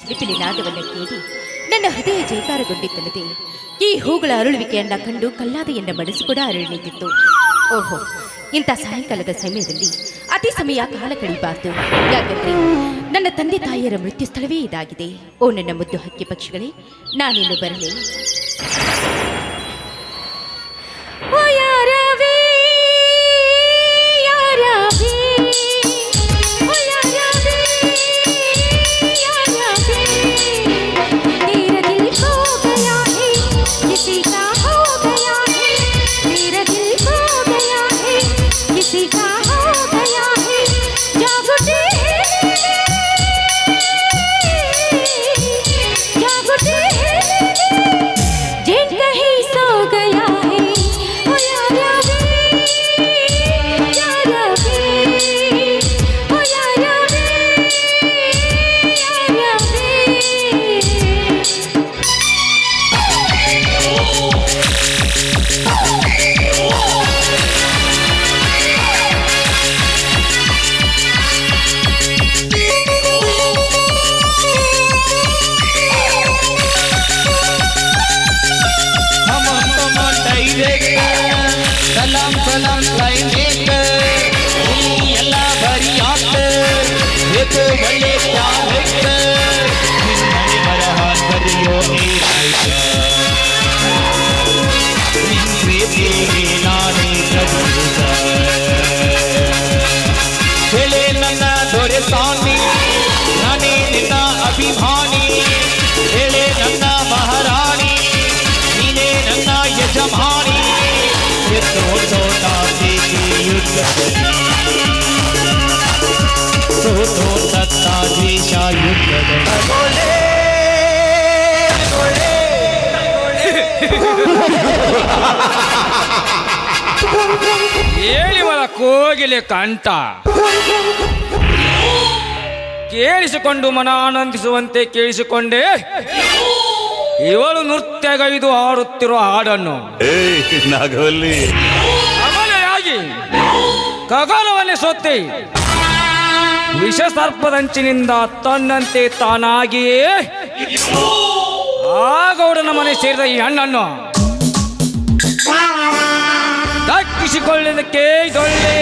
ಲಿಪಿಲಿ ನಾದವನ್ನು ಕೇಳಿ ನನ್ನ ಹೃದಯ ಜೈಕಾರಗೊಂಡಿತ್ತಲ್ಲದೆ ಈ ಹೂಗಳ ಅರಳುವಿಕೆಯನ್ನ ಕಂಡು ಕಲ್ಲಾದ ಎನ್ನ ಮನಸ್ಸು ಕೂಡ ಅರಳಿ ನಿಂತಿತ್ತು. ಓಹೋ, ಇಂಥ ಸಾಯಂಕಾಲದ ಸಮಯದಲ್ಲಿ ಅತಿ ಸಮಯ ಕಾಲ ಕಳೀಬಾರ್ದು. ಯಾಕಂದ್ರೆ ನನ್ನ ತಂದೆ ತಾಯಿಯರ ಮೃತ್ಯು ಸ್ಥಳವೇ ಇದಾಗಿದೆ. ಓ ನನ್ನ ಮುದ್ದು ಹಕ್ಕಿ ಪಕ್ಷಿಗಳೇ, ನಾನಿನ್ನು ಬರಲೇ. ನಾನೇ ನಿನ್ನ ಅಭಿಮಾನಿ, ಹೇಳೆ ನನ್ನ ಮಹಾರಾಣಿ, ನೀನೇ ನನ್ನ ಯಜಮಾನಿ. ಸೋತೋ ತತ್ತ ದ್ವೇಷ ಯುದ್ಧದಲ್ಲಿ. ಹೇಳಿವಳ ಕೋಗಿಲೆ ಕಂಠ ಕೇಳಿಸಿಕೊಂಡು ಮನ ಆನಂದಿಸುವಂತೆ ಕೇಳಿಸಿಕೊಂಡೆ ಇವಳು ನೃತ್ಯಗೈದು ಹಾಡುತ್ತಿರುವ ಹಾಡನ್ನು. ಅಮಲೆಯಾಗಿ ಖಗೋಳವನ್ನೇ ಸೊತ್ತಿ ವಿಷ ಸರ್ಪದಂಚಿನಿಂದ ತನ್ನಂತೆ ತಾನಾಗಿಯೇ ಆ ಗೌಡನ ಮನೆ ಸೇರಿದ ಈ ಹಣ್ಣನ್ನು ದಕ್ಕಿಸಿಕೊಳ್ಳೋದಕ್ಕೆ ಇದೊಳ್ಳೆ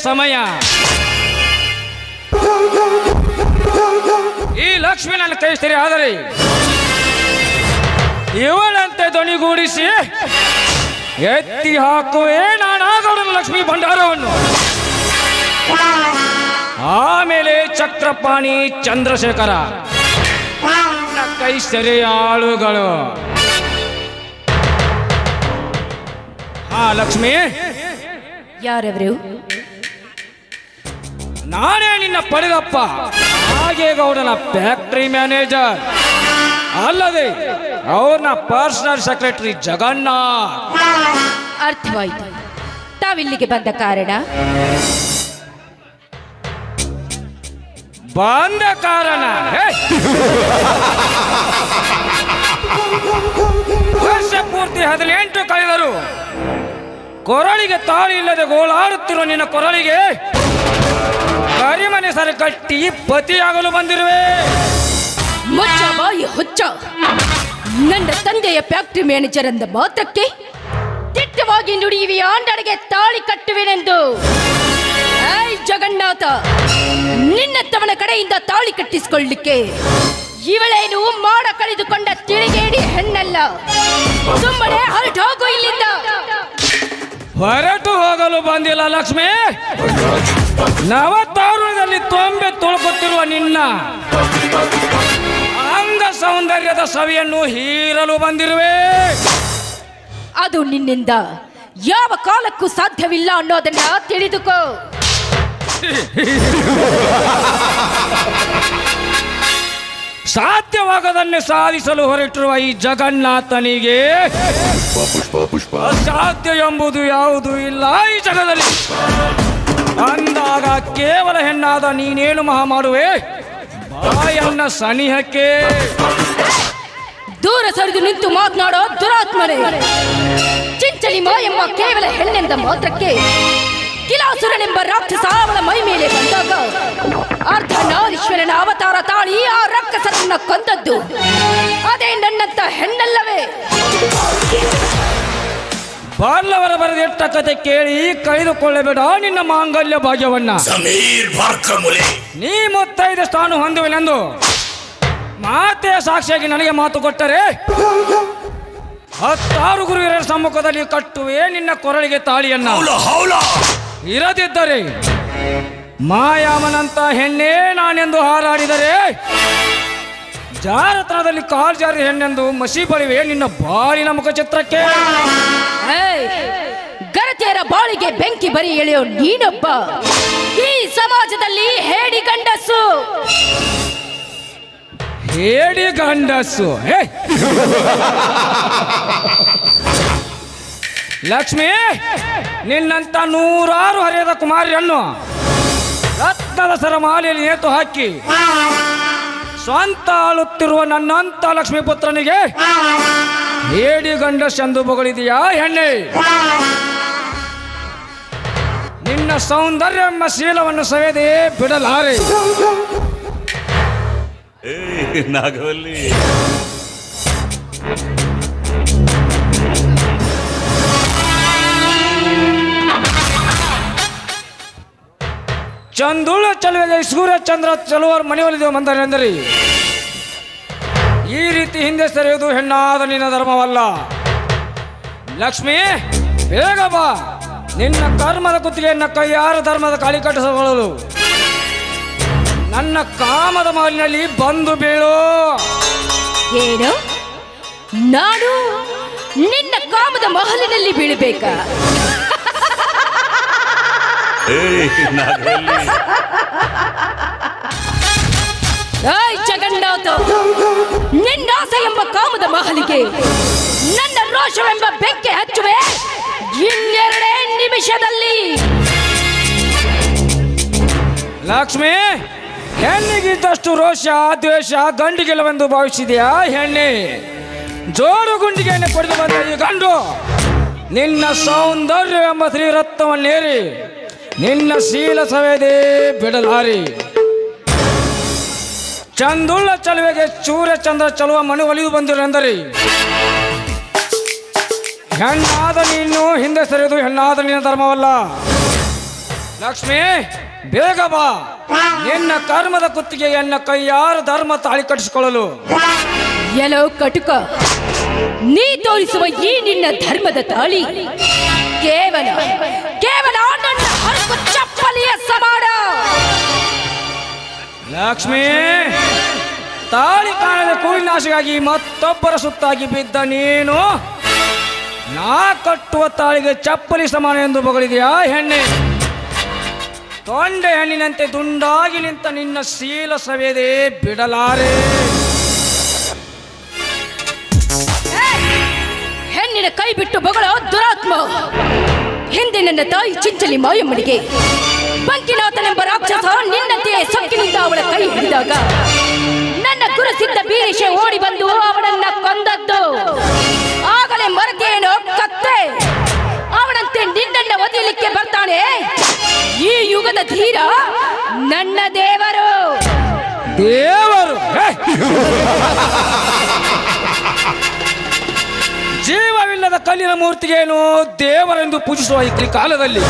ಸಮಯ. ಈ ಲಕ್ಷ್ಮಿ ನನ್ನ ಕೈ ಸರಿ ಆದರೆ ಇವಳಂತೆ ಧ್ವನಿಗೂಡಿಸಿ ಎತ್ತಿ ಹಾಕುವೆ ನಾನಾಗೌಡನ ಲಕ್ಷ್ಮಿ ಭಂಡಾರವನ್ನು. ಆಮೇಲೆ ಚಕ್ರಪಾಣಿ ಚಂದ್ರಶೇಖರ ಕೈ ಸರಿ ಆಳುಗಳು. ಲಕ್ಷ್ಮಿ, ಯಾರವರು? ನಾನೇ ನಿನ್ನ ಪಡೆದಪ್ಪ ನಾಗೇಗೌಡನ ಫ್ಯಾಕ್ಟರಿ ಮ್ಯಾನೇಜರ್, ಅಲ್ಲದೆ ಅವ್ರನ್ನ ಪರ್ಸನಲ್ ಸೆಕ್ರೆಟರಿ ಜಗನ್ನಾಥ್. ಅರ್ಥವಾಯಿತು. ತಾವಿಲ್ಲಿಗೆ ಬಂದ ಕಾರಣ? ವರ್ಷ ಪೂರ್ತಿ 18 ಕಳೆದರು ಕೊರಳಿಗೆ ತಾಳಿ ಇಲ್ಲದೆ ಗೋಳಾಡುತ್ತಿರುವ ನಿನ್ನ ಕೊರಳಿಗೆ ಕರಿಮನೆ ಸರ ಕಟ್ಟಿ ಪತಿಯಾಗಲು ಬಂದಿರುವೆ. ಮುಚ್ಚ ಬಾಯಿ ಹುಚ್ಚ! ನನ್ನ ತಂದೆಯ ಫ್ಯಾಕ್ಟರಿ ಮ್ಯಾನೇಜರ್ ಅಂದ ಮಾತ್ರಕ್ಕೆ ದಿಟ್ಟವಾಗಿ ನುಡಿಯುವಿ ಆಂಡಳಿಗೆ ತಾಳಿ ಕಟ್ಟುವೆನೆಂದು. ಏಯ್ ಜಗನ್ನಾಥ, ನಿನ್ನ ತವನ ಕಡೆಯಿಂದ ತಾಳಿ ಕಟ್ಟಿಸಿಕೊಳ್ಳಿಕ್ಕೆ ಇವಳೇನು ಮಾಡ ಕಳೆದುಕೊಂಡ ತಿಳಿಗೇಡಿ ಹೆಣ್ಣಲ್ಲ. ಸುಮ್ಮನೆ ಹೊರಟೋಗು ಇಲ್ಲಿಂದ. ಹೊರಟು ಹೋಗಲು ಬಂದಿಲ್ಲ ಲಕ್ಷ್ಮಿ, ನವತಾರುಣದಲ್ಲಿ ತೊಂಬೆ ತೊಳ್ಕೊತ್ತಿರುವ ನಿನ್ನ ಅಂಗ ಸೌಂದರ್ಯದ ಸವಿಯನ್ನು ಹೀರಲು ಬಂದಿರುವೆ. ಅದು ನಿನ್ನಿಂದ ಯಾವ ಕಾಲಕ್ಕೂ ಸಾಧ್ಯವಿಲ್ಲ ಅನ್ನೋದನ್ನ ತಿಳಿದುಕೋ. ಸಾಧ್ಯವಾಗದನ್ನೇ ಸಾಧಿಸಲು ಹೊರಟಿರುವ ಈ ಜಗನ್ನಾಥನಿಗೆ ಅಸಾಧ್ಯ ಎಂಬುದು ಯಾವುದೂ ಇಲ್ಲ ಈ ಜಗದಲ್ಲಿ. ಅಂದಾಗ ಕೇವಲ ಹೆಣ್ಣಾದ ನೀನೇನು ಮಹಾ ಮಾಡುವೆ? ಬಾಯನ್ನ ಸನಿಹಕ್ಕೆ ದೂರ ಸರಿದು ನಿಂತು ಮಾತನಾಡೋ ದುರಾತ್ಮನೆ. ಚಿಂಚಲಿ ಎಂಬ ಕೇವಲ ಹೆಣ್ಣೆಂದ ಮಾತ್ರಕ್ಕೆ ಕಿಲಾಸುರನೆಂಬ ರಾಕ್ಷಸ ಅವಳ ಮೈ ಮೇಲೆ ಬಂದಾಗ ಅರ್ಧನಾರೀಶ್ವರನ ಅವತಾರ ತಾಳಿ ಆ ರಾಕ್ಷಸರನ್ನ ಕೊಂದದ್ದು ಅದೇ ನನ್ನಂತ ಹೆಣ್ಣಲ್ಲವೇ? ಬಾರ್ಲವರ ಬರೆದಿಟ್ಟ ಕತೆ ಕೇಳಿ ಕಳೆದುಕೊಳ್ಳಬೇಡ ನಿನ್ನ ಮಾಂಗಲ್ಯ ಭಾಗ್ಯವನ್ನ. ನೀ ಮುತ್ತೈದು ಸ್ಥಾನ ಹೊಂದುವೆನೆಂದು ಮಾತೆಯ ಸಾಕ್ಷಿಯಾಗಿ ನನಗೆ ಮಾತು ಕೊಟ್ಟರೆ 10 ಗುರುವಿನ ಸಮ್ಮುಖದಲ್ಲಿ ಕಟ್ಟುವೆ ನಿನ್ನ ಕೊರಳಿಗೆ ತಾಳಿಯನ್ನ. ಇರದಿದ್ದರೆ ಮಾಯಾಮನಂತ ಹೆಣ್ಣೆ ನಾನೆಂದು ಹಾರಾಡಿದರೆ ಜಾರತನದಲ್ಲಿ ಕಾಲ್ ಜಾರಿ ಹೆಣ್ಣೆಂದು ಮಸಿ ಬಳಿವೆ ನಿನ್ನ ಬಾಳಿನ ಮುಖ ಚಿತ್ರಕ್ಕೆ. ಗರತಿಯರ ಬಾಳಿಗೆ ಬೆಂಕಿ ಬರಿ ಎಳೆಯೋ ನೀನೊಬ್ಬ ಈ ಸಮಾಜದಲ್ಲಿ ಹೇಡಿ ಗಂಡಸು. ಹೇಡಿ ಗಂಡಸು ಲಕ್ಷ್ಮಿ, ನಿನ್ನಂತ 100 ಹರಿಯದ ಕುಮಾರಿಯನ್ನು ರತ್ನದ ಸರಮಾಲೆಯಲ್ಲಿ ನೇತು ಹಾಕಿ ಸ್ವಂತ ಆಳುತ್ತಿರುವ ನನ್ನಂತ ಲಕ್ಷ್ಮೀ ಪುತ್ರನಿಗೆ ಹೇಡಿ ಗಂಡಸೆಂದು ಬೊಗಳಿದೆಯಾ ಹೆಣ್ಣೆ? ನಿನ್ನ ಸೌಂದರ್ಯ ಎಂಬ ಶೀಲವನ್ನು ಸವೆದೇ ಬಿಡಲಾರೆ. ನಾಗವಲ್ಲಿ ಚಂದುಳ ಚಲುವೆಗೆ ಸೂರ್ಯ ಚಂದ್ರ ಚಲುವರು ಮನೆಯಲ್ಲಿದ್ದೇವೆ ಮಂದರೆಂದರೆ ಈ ರೀತಿ ಹಿಂದೆ ಸರಿಯುವುದು ಹೆಣ್ಣಾದ ನಿನ್ನ ಧರ್ಮವಲ್ಲ. ಲಕ್ಷ್ಮಿ, ಬೇಗ ಬಾ. ನಿನ್ನ ಕರ್ಮದ ಕುತ್ತಿಗೆಯನ್ನ ಕೈಯಾರ ಧರ್ಮದ ಕಾಳಿ ಕಟ್ಟಿಸಿಕೊಳ್ಳಲು ನನ್ನ ಕಾಮದ ಮಾಲಿನಲ್ಲಿ ಬಂದು ಬೀಳು. ಏನು? ನಾನು ನಿನ್ನ ಕಾಮದ ಮಹಲಿನಲ್ಲಿ ಬೀಳಬೇಕಾ? ಜಗನ್ನಾಥ, ನಿನ್ನಾಸೆ ಎಂಬ ಕಾಮದ ಮಹಲಿಗೆ ನನ್ನ ರೋಷವೆಂಬ ಬೆಂಕಿ ಹಚ್ಚುವೆ 2 ನಿಮಿಷದಲ್ಲಿ. ಲಕ್ಷ್ಮಿ, ಹೆಣ್ಣಿಗಿದ್ದಷ್ಟು ರೋಷ ದ್ವೇಷ ಗಂಡಿಗೆಲ್ಲವೆಂದು ಭಾವಿಸಿದೆಯಾ ಹೆಣ್ಣೆ? ಜೋಡು ಗುಂಡಿಗೆಯನ್ನು ಪಡೆದು ಬಂದ ಈ ಗಂಡು ನಿನ್ನ ಸೌಂದರ್ಯ ಎಂಬ ಶ್ರೀರತ್ನವನ್ನೇರಿ ನಿನ್ನ ಶೀಲ ಸವೆದೇ ಬಿಡಲಾರಿ. ಚಂದುಳ್ಳ ಚಲುವೆಗೆ ಸೂರ್ಯ ಚಂದ್ರ ಚಲುವ ಮಣಿ ಒಲಿದು ಬಂದಿರೆಂದರೆ ಹೆಣ್ಣಾದ ನೀನು ಹಿಂದೆ ಸರಿದು ಹೆಣ್ಣಾದ ನಿನ್ನ ಧರ್ಮವಲ್ಲ. ಲಕ್ಷ್ಮಿ, ಬೇಗ ಬಾ. ನಿನ್ನ ಕರ್ಮದ ಕುತ್ತಿಗೆಯನ್ನ ಕೈಯಾರ ಧರ್ಮ ತಾಳಿ ಕಟ್ಟಿಸಿಕೊಳ್ಳಲು. ಎಲ್ಲೋ ಕಟುಕ, ನೀ ತೋರಿಸುವ ಈ ನಿನ್ನ ಧರ್ಮದ ತಾಳಿ ಕೇವಲ ನನ್ನ ಹರಕು ಚಪ್ಪಲಿಯ ಸಮಾನ. ಲಕ್ಷ್ಮಿ, ತಾಳಿ ಕಾಣದ ಕೂಲಿನಾಶಿಗಾಗಿ ಮತ್ತೊಬ್ಬರ ಸುತ್ತಾಗಿ ಬಿದ್ದ ನೀನು ನಾ ಕಟ್ಟುವ ತಾಳಿಗೆ ಚಪ್ಪಲಿ ಸಮಾನ ಎಂದು ಬೊಗಳಿದೆಯಾ ಹೆಣ್ಣೆ? ತೊಂಡೆ ಹೆಣ್ಣಿನಂತೆ ದುಂಡಾಗಿ ನಿಂತ ನಿನ್ನ ಶೀಲ ಸವೆದೇ ಬಿಡಲಾರೆ. ಹೆಣ್ಣಿನ ಕೈ ಬಿಟ್ಟು ಬೊಗಳ ದುರಾತ್ಮ. ಹಿಂದೆ ನನ್ನ ತಾಯಿ ಚಿಂಚಲಿ ಮಾಯಮ್ಮನಿಗೆ ಬಂಕಿನಾಥನೆಂಬ ರಾಕ್ಷಸ ನಿನ್ನಂತೆಯೇ ಸೊಕ್ಕಿನಿಂದ ಅವಳ ಕೈ ಹಿಡಿದಾಗ ನನ್ನ ಗುರುಸಿದ್ದ ಬೀರಿಷೆ ಓಡಿ ಬಂದು ಅವಳನ್ನ ಕೊಂದದ್ದು. ಆಗಲೇ ಮರೆತೇನೋ ಕತ್ತೆ? ಅವನಂತೆ ನಿನ್ನನ್ನ ಒದಿಯಲಿಕ್ಕೆ ಬರ್ತಾನೆ ಈ ಯುಗದ ಧೀರ ನನ್ನ ದೇವರು. ಜೀವವಿಲ್ಲದ ಕಲ್ಲಿನ ಮೂರ್ತಿಗೇನು ದೇವರೆಂದು ಪೂಜಿಸುವ ಈ ಕಾಲದಲ್ಲಿ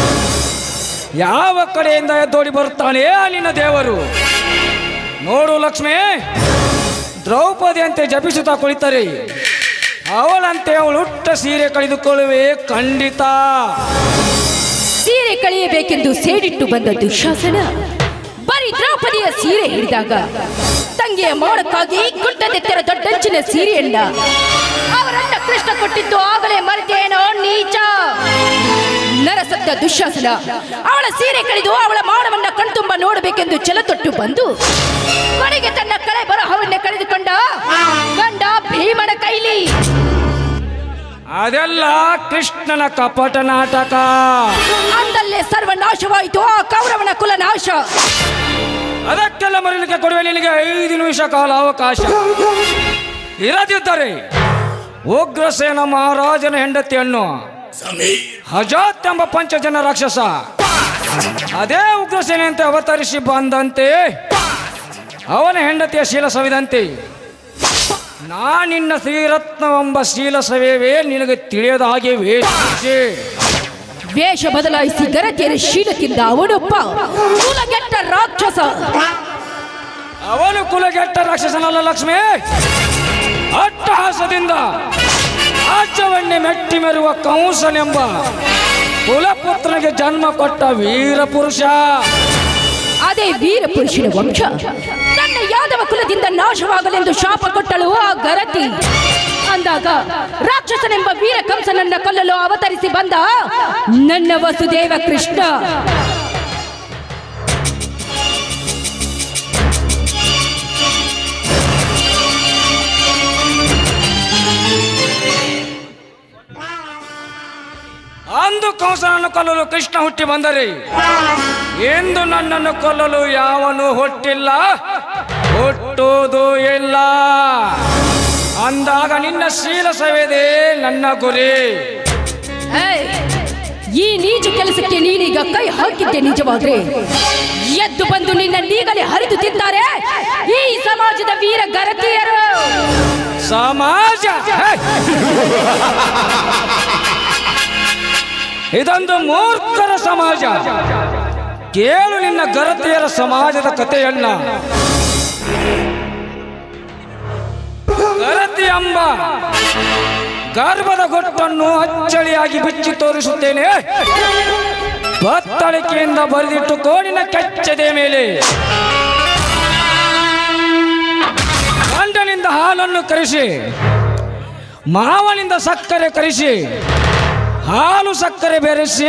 ಯಾವ ಕಡೆಯಿಂದ ಎದ್ದೋಡಿ ಬರುತ್ತಾನೆ ನಿನ್ನ ದೇವರು? ನೋಡು ಲಕ್ಷ್ಮಿ, ದ್ರೌಪದಿಯಂತೆ ಜಪಿಸುತ್ತಾ ಕುಳಿತರೆ ಅವಳಂತೆ ಅವಳುಟ್ಟ ಸೀರೆ ಕಳೆದುಕೊಳ್ಳುವೆ ಖಂಡಿತ. ಸೀರೆ ಕಳೆಯಬೇಕೆಂದು ಸೇಡಿಟ್ಟು ಬಂದ ದುಶ್ಯಾಸನ ಬರೀ ದ್ರೌಪದಿಯ ಸೀರೆ ಹಿಡಿದಾಗ ತಂಗಿಯ ಮಾಡೋಕ್ಕಾಗಿ ಗುಡ್ಡದೆತ್ತರ ದೊಡ್ಡಂಚಿನ ಸೀರೆಯನ್ನ ಅವರನ್ನ ಕೃಷ್ಣ ಕೊಟ್ಟಿದ್ದು ಆಗಲೇ ಮರೆತೇನೋ ನೀಚ. ನರಸತ್ತ ದುಶ್ಯಾಸನ ಅವಳ ಸೀರೆ ಕಳೆದು ಅವಳ ಮಾಡವನ್ನ ಕಣ್ತುಂಬ ನೋಡಬೇಕೆಂದು ಛಲತೊಟ್ಟು ಬಂದು ಕೊನೆಗೆ ತನ್ನ ಕಳೆ ಬರಹವನ್ನೇ ಕಳೆದುಕೊಂಡ ಗಂಡ ಭೀಮನ ಕೈಲಿ. ಅದೆಲ್ಲ ಕೃಷ್ಣನ ಕಪಟ ನಾಟಕ. ಅಂದಲ್ಲೇ ಸರ್ವನಾಶವಾಯಿತು ಆ ಕೌರವನ ಕುಲ ನಾಶ. ಅದಕ್ಕೆಲ್ಲ ಮರಲಿಕ್ಕೆ ಕೊಡುವೆ ನಿನಗೆ 5 ನಿಮಿಷ ಕಾಲ ಅವಕಾಶ. ಇರದಿದ್ದರೆ ಉಗ್ರಸೇನ ಮಹಾರಾಜನ ಹೆಂಡತಿಯನ್ನು ಅಜಾತ್ ಎಂಬ 5 ಜನ ರಾಕ್ಷಸ ಅದೇ ಉಗ್ರಸೇನೆಯಂತೆ ಅವತರಿಸಿ ಬಂದಂತೆ ಅವನ ಹೆಂಡತಿಯ ಶೀಲ ಸವಿದಂತೆ ನಾನಿನ್ನ ಶ್ರೀರತ್ನವೆಂಬ ಶೀಲ ಸವೆಯವೇ ನಿನಗೆ ತಿಳಿಯದ ಹಾಗೆ ವೇಷ ಬದಲಾಯಿಸಿ ಗರತಿಯರ ಶೀಲಕ್ಕಿಂದ ಅವನೊಬ್ಬ ಕುಲಗೆಟ್ಟ ರಾಕ್ಷಸ. ಅವನು ಕುಲಗೆಟ್ಟ ರಾಕ್ಷಸನಲ್ಲ ಲಕ್ಷ್ಮಿ. ಅಟ್ಟಹಾಸದಿಂದ ರಾಜ್ಯವನ್ನೇ ಮೆಟ್ಟಿ ಮೆರುವ ಕಂಸನೆಂಬ ಕುಲಪುತ್ರನಿಗೆ ಜನ್ಮ ಕೊಟ್ಟ ವೀರ ಪುರುಷ. ಅದೇ ವೀರ ಪುರುಷನ ವಂಶ ನನ್ನ ಯಾದವ ಕುಲದಿಂದ ನಾಶವಾಗಲೆಂದು ಶಾಪ ಕೊಟ್ಟಳು ಆ ಗರತಿ. ಅಂದಾಗ ರಾಕ್ಷಸನೆಂಬ ವೀರ ಕಂಸನನ್ನ ಕೊಲ್ಲಲು ಅವತರಿಸಿ ಬಂದ ನನ್ನ ವಸುದೇವ ಕೃಷ್ಣ. ಅಂದು ಕಂಸನನ್ನು ಕೊಲ್ಲಲು ಕೃಷ್ಣ ಹುಟ್ಟಿ ಬಂದರೆ ಎಂದು ನನ್ನನ್ನು ಕೊಲ್ಲಲು ಯಾವನು ಹುಟ್ಟಿಲ್ಲ, ಹುಟ್ಟುವುದೂ ಇಲ್ಲ. ಅಂದಾಗ ನಿನ್ನ ಶೀಲ ಸವೆದೆ ನನ್ನ ಗುರಿ. ಈ ನೀಚ ಕೆಲಸಕ್ಕೆ ನೀನೀಗ ಕೈ ಹಾಕಿದ್ದೆ ನಿಜವಾದ್ರೆ ಎದ್ದು ಬಂದು ನಿನ್ನ ನೀಗಲೇ ಹರಿದು ತಿಂತಾರೆ ಈ ಸಮಾಜದ ವೀರ ಗರತಿಯರು. ಸಮಾಜ ಇದೊಂದು ಮೂರ್ಖರ ಸಮಾಜ. ಕೇಳು ನಿನ್ನ ಗರತಿಯರ ಸಮಾಜದ ಕಥೆಯನ್ನ. ಗರತಿ ಎಂಬ ಗರ್ಭದ ಗೊಟ್ಟನ್ನು ಅಚ್ಚಳಿಯಾಗಿ ಬಿಚ್ಚಿ ತೋರಿಸುತ್ತೇನೆ. ಬತ್ತಳಿಕೆಯಿಂದ ಬರೆದಿಟ್ಟು ಕೋಣಿನ ಕೆಚ್ಚದೆ ಮೇಲೆ ಗಂಡನಿಂದ ಹಾಲನ್ನು ಕರೆಸಿ, ಮಾವನಿಂದ ಸಕ್ಕರೆ ಕರೆಸಿ, ಹಾಲು ಸಕ್ಕರೆ ಬೆರೆಸಿ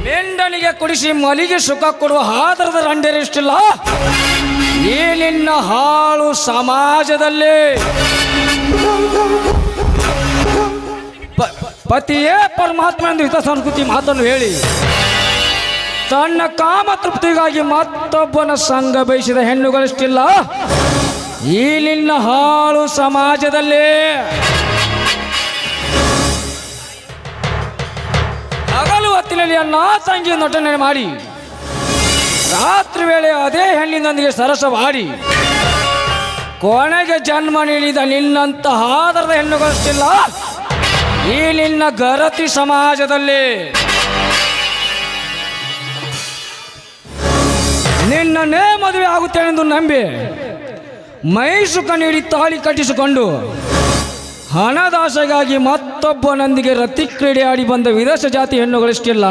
ಮೆಂಡನಿಗೆ ಕುಡಿಸಿ ಮಲಿಗೆ ಸುಖ ಕೊಡುವ ಆಧಾರದ ರಂಡೇರಿಷ್ಟಿಲ್ಲ ಈ ನಿನ್ನ ಹಾಳು ಸಮಾಜದಲ್ಲಿ. ಪತಿಯೇ ಪರಮಾತ್ಮ ಎಂದು ಹಿತ ಸಂಸ್ಕೃತಿ ಮಾತನ್ನು ಹೇಳಿ ತನ್ನ ಕಾಮ ತೃಪ್ತಿಗಾಗಿ ಮತ್ತೊಬ್ಬನ ಸಂಘ ಬಯಸಿದ ಹೆಣ್ಣುಗಳಿಷ್ಟಿಲ್ಲ ಈ ನಿನ್ನ ಹಾಳು ಸಮಾಜದಲ್ಲಿ. ಹಗಲು ಹೊತ್ತಿನಲ್ಲಿ ಅನ್ನ ತಂಗಿ ನಟನೆ ಮಾಡಿ ರಾತ್ರಿ ವೇಳೆ ಅದೇ ಹೆಣ್ಣಿನೊಂದಿಗೆ ಸರಸವಾಡಿ ಕೊನೆಗೆ ಜನ್ಮ ನೀಡಿದ ನಿನ್ನಂತಹ ಆಧಾರದ ಹೆಣ್ಣುಗಳಿಷ್ಟಿಲ್ಲ ಈ ನಿನ್ನ ಗರತಿ ಸಮಾಜದಲ್ಲಿ. ನಿನ್ನನ್ನೇ ಮದುವೆ ಆಗುತ್ತೇನೆಂದು ನಂಬಿ ಮೈ ಸುಖ ನೀಡಿ ತಾಳಿ ಕಟ್ಟಿಸಿಕೊಂಡು ಹಣದಾಸೆಗಾಗಿ ಮತ್ತೊಬ್ಬನೊಂದಿಗೆ ರತಿ ಕ್ರೀಡೆ ಆಡಿ ಬಂದ ವಿದೇಶ ಜಾತಿ ಹೆಣ್ಣುಗಳಿಷ್ಟಿಲ್ಲ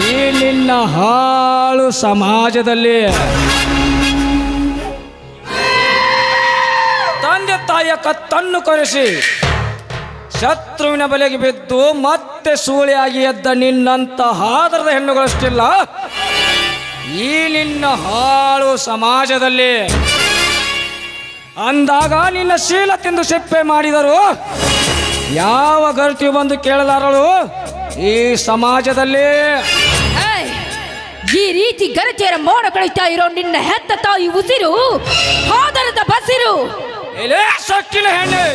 ಈ ನಿನ್ನ ಹಾಳು ಸಮಾಜದಲ್ಲಿ. ತಂದೆ ತಾಯಿಯ ಕತ್ತನ್ನು ಕೊರೆಸಿ ಶತ್ರುವಿನ ಬಲೆಗೆ ಬಿದ್ದು ಮತ್ತೆ ಸೂಳೆಯಾಗಿ ಎದ್ದ ನಿನ್ನಂತ ಆಧಾರದ ಹೆಣ್ಣುಗಳಷ್ಟಿಲ್ಲ ಈ ನಿನ್ನ ಹಾಳು ಸಮಾಜದಲ್ಲಿ. ಅಂದಾಗ ನಿನ್ನ ಶೀಲ ತಿಂದು ಸೆಪ್ಪೆ ಮಾಡಿದರು ಯಾವ ಗರ್ತಿಯು ಬಂದು ಕೇಳಲಾರಳು ಈ ಸಮಾಜದಲ್ಲಿ. ಈ ರೀತಿ ಗರತಿಯರ ಮೋಡ ಕಳಿತಾ ಇರೋ ನಿನ್ನ ಹೆತ್ತ ತಾಯಿ ಉಸಿರು ಆಧಾರದ ಬಸಿರು. ಸೊಕ್ಕಿನ ಹೆಣ್ಣೆ,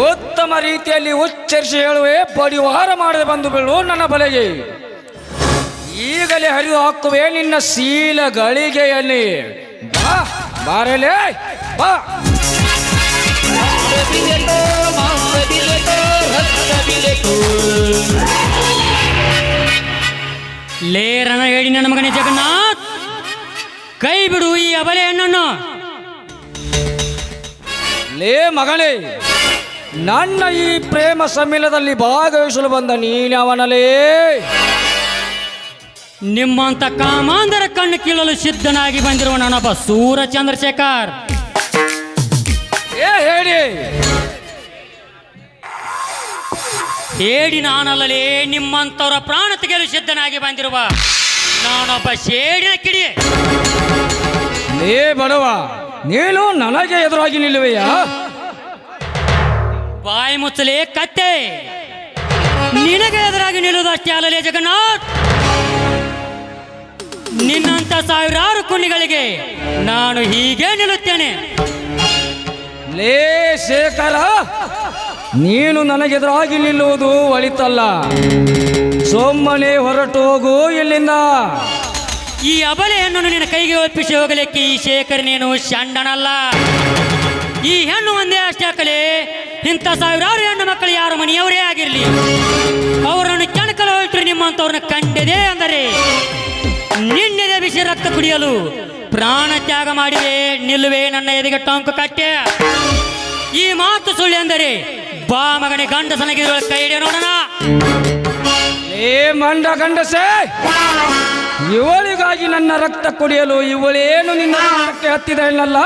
ಉತ್ತಮ ರೀತಿಯಲ್ಲಿ ಉಚ್ಚರಿಸಿ ಹೇಳುವೆ, ಬಡಿವಾರ ಮಾಡದೆ ಬಂದು ಬೀಳು ನನ್ನ ಬಲೆಗೆ. ಈಗಲೇ ಹರಿದು ಹಾಕುವೆ ನಿನ್ನ ಶೀಲ ಗಳಿಗೆಯಲ್ಲಿ. ಬಾ ಬಾರಲೇ ಬಾ. ಲೇ ರಣ ಹೇಳಿ ನನ್ನ ಮಗನೇ ಜಗನ್ನಾಥ್, ಕೈ ಬಿಡು ಈ ಅಬಲೆ ಹೆಣ್ಣನ್ನು. ಲೇ ಮಗನೇ, ನನ್ನ ಈ ಪ್ರೇಮ ಸಮ್ಮಿಲನದಲ್ಲಿ ಭಾಗವಹಿಸಲು ಬಂದ ನೀನವನಲೇ. ನಿಮ್ಮಂತ ಕಾಮಾಂಧರ ಕಣ್ಣು ಕೀಳಲು ಸಿದ್ಧನಾಗಿ ಬಂದಿರುವ ನಾನೊಬ್ಬ ಸೂರ ಚಂದ್ರಶೇಖರ್. ಹೇಳಿ ನಾನಲ್ಲಲೇ ನಿಮ್ಮಂತವರ ಪ್ರಾಣ ತೆಗೆಯಲು ಸಿದ್ಧನಾಗಿ ಬಂದಿರುವ ನಾನೊಬ್ಬ ಶೇಡಿನ ಕಿಡಿ. ಲೇ ಬಡವ, ನೀನು ನನಗೆ ಎದುರಾಗಿ ನಿಲ್ಲುವೆಯಾ? ಬಾಯಿ ಮುಚ್ಚಲೇ ಕತ್ತೆ, ನಿನಗೆ ಎದುರಾಗಿ ನಿಲ್ಲುವುದಷ್ಟೇ ಅಲ್ಲಲೇ ಜಗನ್ನಾಥ್. ನಿನ್ನಂತ ಸಾವಿರಾರು ಕುಣಿಗಳಿಗೆ ನಾನು ಹೀಗೆ ನಿಲ್ಲುತ್ತೇನೆ. ಲೇ ಶೇಖರ, ನೀನು ನನಗೆದುರಾಗಿ ನಿಲ್ಲುವುದು ಒಳಿತಲ್ಲ. ಸೊಮ್ಮನೆ ಹೊರಟು ಹೋಗು ಇಲ್ಲಿಂದ. ಈ ಅಬಲೆಯನ್ನು ನಿನ್ನ ಕೈಗೆ ಒಪ್ಪಿಸಿ ಹೋಗಲಿಕ್ಕೆ ಈ ಶೇಖರನೇನು ಷಂಡನಲ್ಲ. ಈ ಹೆಣ್ಣು ಒಂದೇ ಅಷ್ಟೇ ಹಾಕಲಿ, ಇಂಥ ಸಾವಿರಾರು ಹೆಣ್ಣು ಮಕ್ಕಳು ಯಾರ ಮನೆಯವರೇ ಆಗಿರಲಿ, ಅವರನ್ನು ಕೆಣಕಲು ಹೊರಟರು ನಿಮ್ಮಂಥವ್ರನ್ನ ಕಂಡಿದೆ ಅಂದರೆ ನಿನ್ನೆದೆ ಬಿಸಿ ರಕ್ತ ಕುಡಿಯಲು ಪ್ರಾಣ ತ್ಯಾಗ ಮಾಡಿದೆ ನಿಲ್ಲುವೆ ನನ್ನ ಎದೆಗೆ ಟೊಂಕು ಕಟ್ಟೆ. ಈ ಮಾತು ಸುಳ್ಳು ಎಂದರೆ ಬಾ ಮಗನೇ ಗಂಡಸನಗಿರುವ ಕೈ ಹಿಡಿಯ ನೋಡೋಣ. ಏ ಮಂಡ ಗಂಡಸೆ, ಇವಳಿಗಾಗಿ ನನ್ನ ರಕ್ತ ಕುಡಿಯಲು ಇವಳೇನು ನಿನ್ನ ರಕ್ತಕ್ಕೆ ಹತ್ತಿದ ಹೆಣ್ಣಲ್ಲ.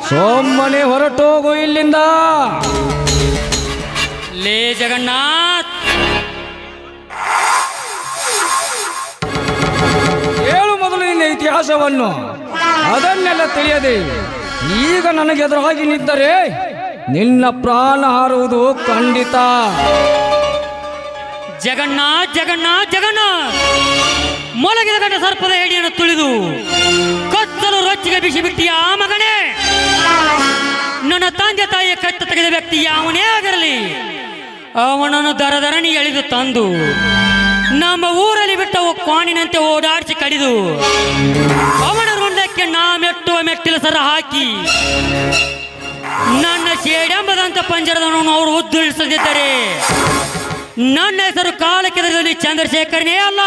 ಸೋಮ್ಮನೆ ಹೊರಟೋಗು ಇಲ್ಲಿಂದ. ಲೇ ಜಗನ್ನಾಥ್, ಹೇಳು ಮೊದಲು ನಿನ್ನ ಇತಿಹಾಸವನ್ನು. ಅದನ್ನೆಲ್ಲ ತಿಳಿಯದೆ ಈಗ ನನಗೆ ಎದುರಾಗಿ ನಿಂತರೆ ನಿನ್ನ ಪ್ರಾಣ ಹಾರುವುದು ಖಂಡಿತ. ಜಗನ್ನಾಥ್ ಜಗನ್ನಾಥ್ ಜಗನ್ನಾಥ್, ಮೊಲಗಿದ ಗಂಡ ಸರ್ಪದ ಹೆಡಿಯನ್ನು ತುಳಿದು ಕತ್ತಲು ರೊಚ್ಚಿಗೆ ಬಿಸಿ ಬಿಟ್ಟಿಯ ಆ ಮಗನೇ, ನನ್ನ ತಂದೆ ತಾಯಿಯ ಕತ್ತ ತೆಗೆದ ವ್ಯಕ್ತಿ ಯಾವನೇ ಆಗಿರಲಿ ಅವನನ್ನು ದರದರಣಿ ಎಳೆದು ತಂದು ನಮ್ಮ ಊರಲ್ಲಿ ಬಿಟ್ಟವು ಕ್ವಾಣಿನಂತೆ ಓಡಾಡಿಸಿ ಕಡಿದು ಅವನ ರುಂಡಕ್ಕೆ ನಾ ಮೆಟ್ಟುವ ಮೆಟ್ಟಿಲ ಸರ ಹಾಕಿ ನನ್ನ ಸೇಡೆಂಬದಂತ ಪಂಜರದವನನ್ನು ಅವರು ಉದ್ದುಳಿಸದಿದ್ದರೆ ನನ್ನ ಹೆಸರು ಕಾಲಕೆದರಲ್ಲಿ ಚಂದ್ರಶೇಖರನೇ ಅಲ್ಲ.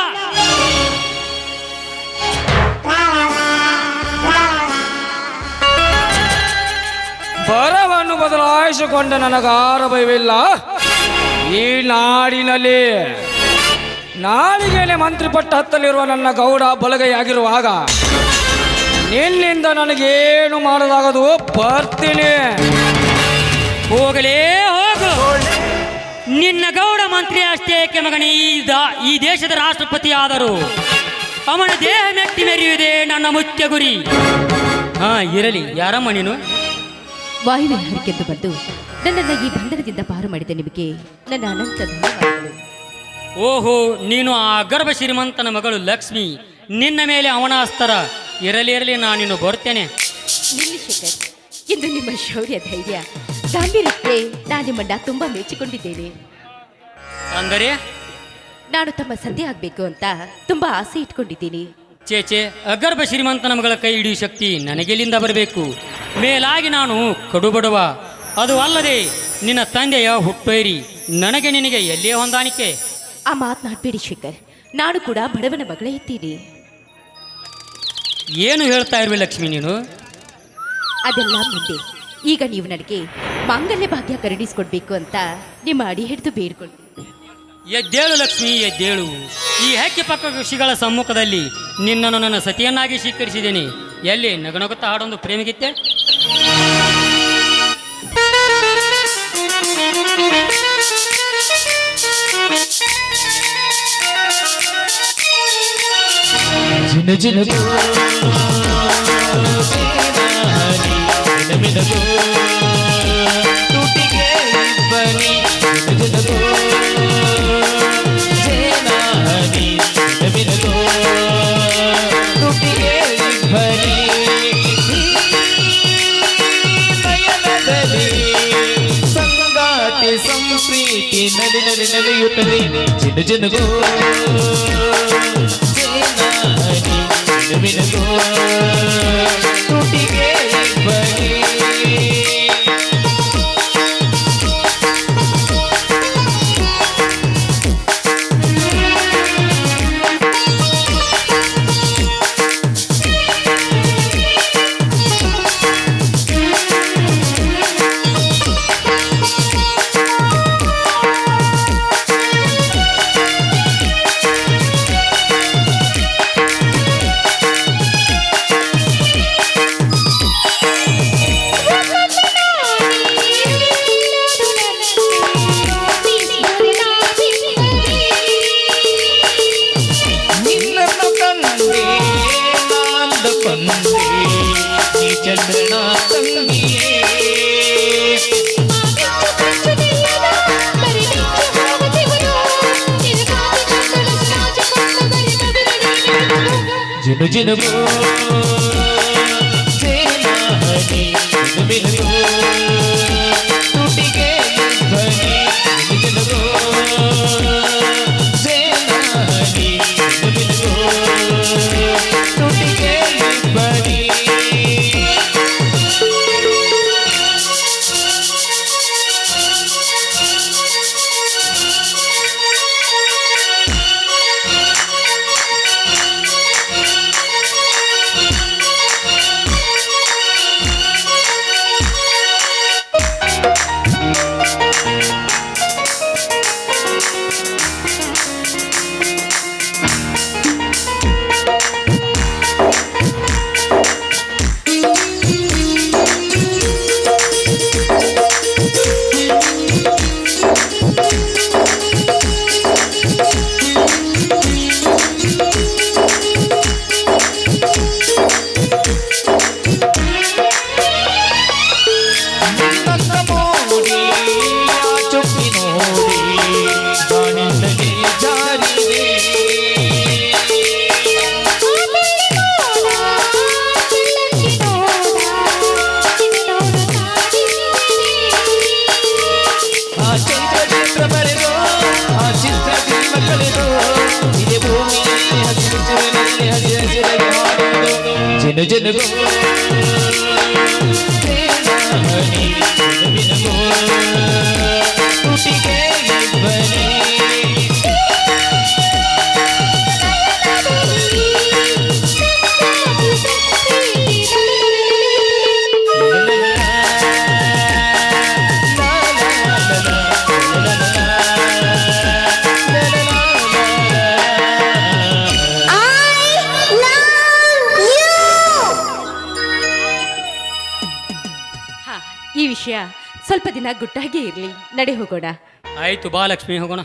ಬರವನ್ನು ಬದಲಾಯಿಸಿಕೊಂಡ ನನಗಾರ ಭಯವಿಲ್ಲ. ಈ ನಾಡಿನಲ್ಲಿ ನಾಡಿಗೆನೆ ಮಂತ್ರಿ ಪಟ್ಟ ಹತ್ತಲಿರುವ ನನ್ನ ಗೌಡ ಬಲಗೈಯಾಗಿರುವಾಗ ನಿನ್ನಿಂದ ನನಗೇನು ಮಾಡಲಾಗದು. ಬರ್ತೀನಿ. ಹೋಗಲೇ ಹೋಗು. ನಿನ್ನ ಗೌಡ ಮಂತ್ರಿ ಅಷ್ಟೇ ಏಕೆ ಮಗನೇ, ಈ ದೇಶದ ರಾಷ್ಟ್ರಪತಿ ಆದರೂ ಅವನ ದೇಹ ಮೆಟ್ಟಿ ಮೆರೆಯುವುದೇ ನನ್ನ ಮುಖ್ಯ ಗುರಿ. ಹಾ ಇರಲಿ, ಯಾರಮ್ಮ ನೀನು? ವಾಯುವಿಹಾರಕ್ಕೆಂದು ಬಂದು ನನ್ನನ್ನು ಈ ಬಂಧನದಿಂದ ಪಾರು ಮಾಡಿದ ನಿಮಗೆ ನನ್ನ ಅನಂತ ಧನ್ಯವಾದಗಳು. ಓಹೋ, ನೀನು ಆ ಗರ್ಭ ಶ್ರೀಮಂತನ ಮಗಳು ಲಕ್ಷ್ಮಿ. ನಿನ್ನ ಮೇಲೆ ಅವನ ಅಸ್ತರ. ಇರಲಿ ಇರಲಿ, ನಾನಿನ್ನು ಬರ್ತೇನೆ. ನಿಲ್ಲಿ ಶೇಖರ್, ಇಂದು ನಿಮ್ಮ ಶೌರ್ಯ, ಧೈರ್ಯ, ಗಾಂಭೀರ್ಯಕ್ಕೆ ನಾನು ನಿಮ್ಮನ್ನ ತುಂಬಾ ಮೆಚ್ಚಿಕೊಂಡಿದ್ದೇನೆ. ಅಂದರೆ ನಾನು ತಮ್ಮ ಸಂಧಿ ಆಗ್ಬೇಕು ಅಂತ ತುಂಬಾ ಆಸೆ ಇಟ್ಕೊಂಡಿದ್ದೀನಿ. ಚೇಚೆ, ಅಗರ್ಭ ಶ್ರೀಮಂತನ ಮಗಳ ಕೈ ಹಿಡಿಯುವ ಶಕ್ತಿ ನನಗೆಲ್ಲಿಂದ ಬರಬೇಕು? ಮೇಲಾಗಿ ನಾನು ಕಡುಬಡುವ, ಅದು ಅಲ್ಲದೆ ನಿನ್ನ ತಂದೆಯ ಹುಟ್ಟೋಯ್ರಿ. ನನಗೆ ನಿನಗೆ ಎಲ್ಲಿಯೇ ಹೊಂದಾಣಿಕೆ? ಆ ಮಾತನಾಡಬೇಡಿ ಶೇಖರ್, ನಾನು ಕೂಡ ಬಡವನ ಮಗಳೇ ಇದ್ದೀನಿ. ಏನು ಹೇಳ್ತಾ ಇರುವೆ ಲಕ್ಷ್ಮಿ ನೀನು? ಅದೆಲ್ಲ ಮುಂದೆ. ಈಗ ನೀವು ನನಗೆ ಮಾಂಗಲ್ಯ ಭಾಗ್ಯ ಕರುಣಿಸ್ಕೊಡ್ಬೇಕು ಅಂತ ನಿಮ್ಮ ಅಡಿ ಹಿಡಿದು ಬೇಡ್ಕೊಂಡು. ಎದ್ದೇಳು ಲಕ್ಷ್ಮಿ, ಎದ್ದೇಳು. ಈ ಹಕ್ಕಿ ಪಕ್ಕ ಋಷಿಗಳ ಸಮ್ಮುಖದಲ್ಲಿ ನಿನ್ನನ್ನು ನನ್ನ ಸತಿಯನ್ನಾಗಿ ಸ್ವೀಕರಿಸಿದ್ದೇನೆ. ಎಲ್ಲಿ ನಗನಗುತ್ತಾ ಹಾಡೊಂದು ಪ್ರೇಮಿಗಿತ್ತೆ? ಜಿನ ಜಿನ ಟೂಟಿಗೆ ಬನಿ ಟೂಟಿಗೆ ಬನಿ ನಯನದಲ್ಲಿ ಸಂಗಾತಿ ಸಂಪ್ರೀತಿ ನಲಿ ನಲಿ ನಲಿಯುತ್ತದೆ. ಜಿನ ಜಿನಗೋ ಟೂಟಿಗೆ ಬನಿ ಚಂದ್ರನ ತಂಗಿಯೇ ಜಿನು ಜಿನುಗೋ ಸೇನಾನಿ ಮಿನುಗೋ ಟೂಟಿಗೆ ಜಿನು ಜಿನುಗೋ ಹನಿ ಜಿನುಗಿನುಗೋ ತುಟಿಗೆ ಇಬ್ಬನಿ ಹಾ, ಈ ವಿಷಯ ಸ್ವಲ್ಪ ದಿನ ಗುಟ್ಟಾಗಿ ಇರಲಿ. ನಡೆ ಹೋಗೋಣ. ಆಯ್ತು ಬಾ ಲಕ್ಷ್ಮಿ ಹೋಗೋಣ.